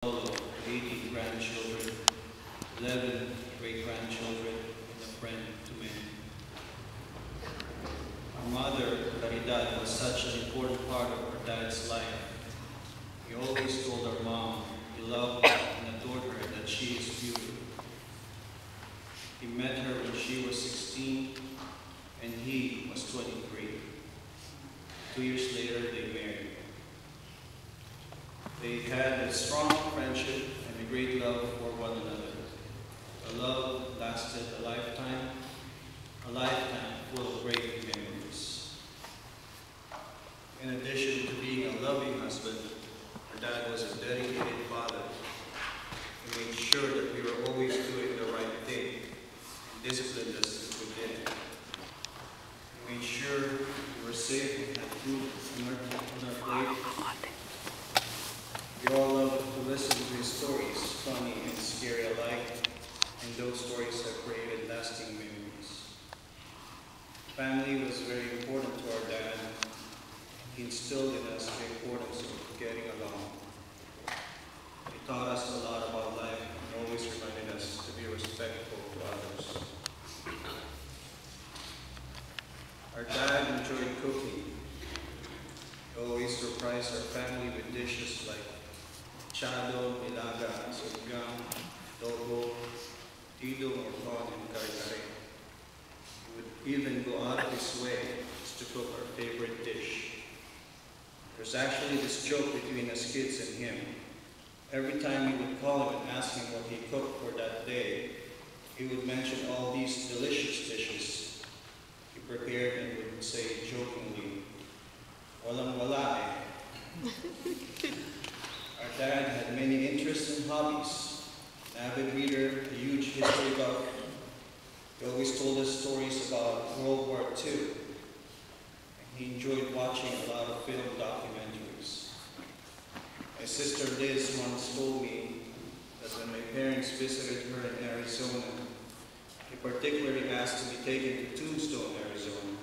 of 18 grandchildren, 11 great-grandchildren, and a friend to many. Our mother, Caridad, was such an important part of our dad's life. He always told our mom he loved and adored her, that she is beautiful. He met her when she was 16 and he was 23. 2 years later, they married. They had a strong friendship and a great love for one another. A love that lasted a lifetime full of great memories. In addition to being a loving husband, our dad was a dedicated father. He made sure that we were always doing the right thing and disciplined us if we didn't. He made sure we were safe and had food on our plate. We all love to listen to his stories, funny and scary alike, and those stories have created lasting memories. Family was very important to our dad. He instilled in us the importance of getting along. He taught us a lot about life and always reminded us to be respectful to others. Our dad enjoyed cooking. He always surprised our family with dishes like chado, ilaga, sinigang, adobo, tidong, or prawn, and kare-kare. He would even go out of his way to cook our favorite dish. There's actually this joke between us kids and him. Every time we would call him and ask him what he cooked for that day, he would mention all these delicious dishes he prepared and would say jokingly, "Walang wala eh." Our dad had many interests and hobbies. An avid reader, a huge history buff. He always told us stories about World War II. And he enjoyed watching a lot of film documentaries. My sister Liz once told me that when my parents visited her in Arizona, they particularly asked to be taken to Tombstone, Arizona,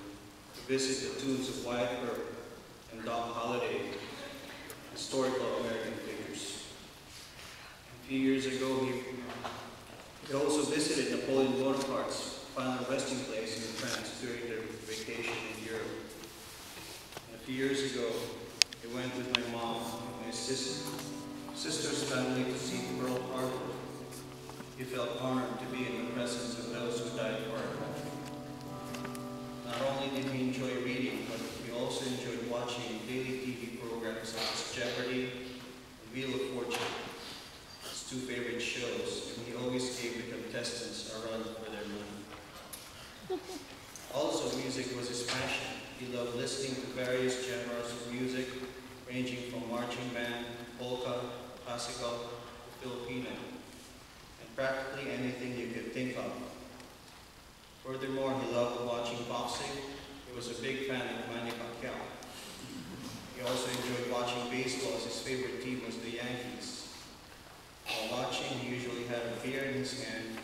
to visit the tombs of Wyatt Earp and Doc Holliday, historical American figures. A few years ago, he also visited Napoleon Bonaparte's final resting place in France during their vacation in Europe. And a few years ago, he went with my mom and my sister's family to see Pearl Harbor. He felt honored to be in the presence of those who died for our country. Not only did he enjoy reading, but he also enjoyed watching daily TV programs such as Jeopardy! And Wheel of Fortune, his two favorite shows, and he always gave the contestants a run for their money. Also, music was his passion. He loved listening to various genres of music, ranging from marching band, polka, classical, to Filipino, and practically anything you could think of. Furthermore, he loved watching boxing. He was a big fan of Manny Pacquiao. He also enjoyed watching baseball, as his favorite team was the Yankees. While watching, he usually had a beer in his hand.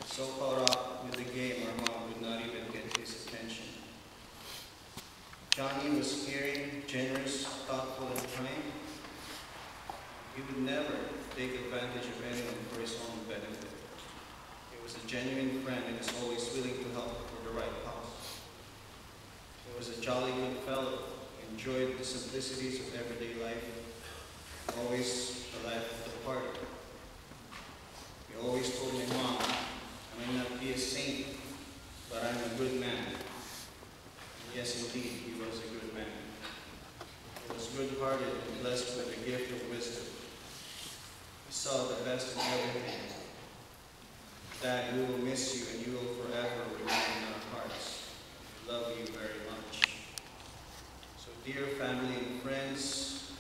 So caught up with the game, our mom would not even get his attention. Johnny was caring, generous, thoughtful, and kind. He would never take advantage of anyone for his own benefit. He was a genuine friend and is always willing to help for the right cause. He was a jolly good fellow, enjoyed the simplicities of everyday life, always the life of the party. He always told my mom, "I may not be a saint, but I'm a good man." And yes, indeed, he was a good man. He was good-hearted and blessed with the gift of wisdom. He saw the best in everything. Dad, we will miss you and you will forever remain in our hearts. We love you very much. So dear family and friends,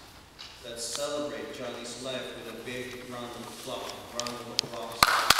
let's celebrate Johnny's life with a big round of applause.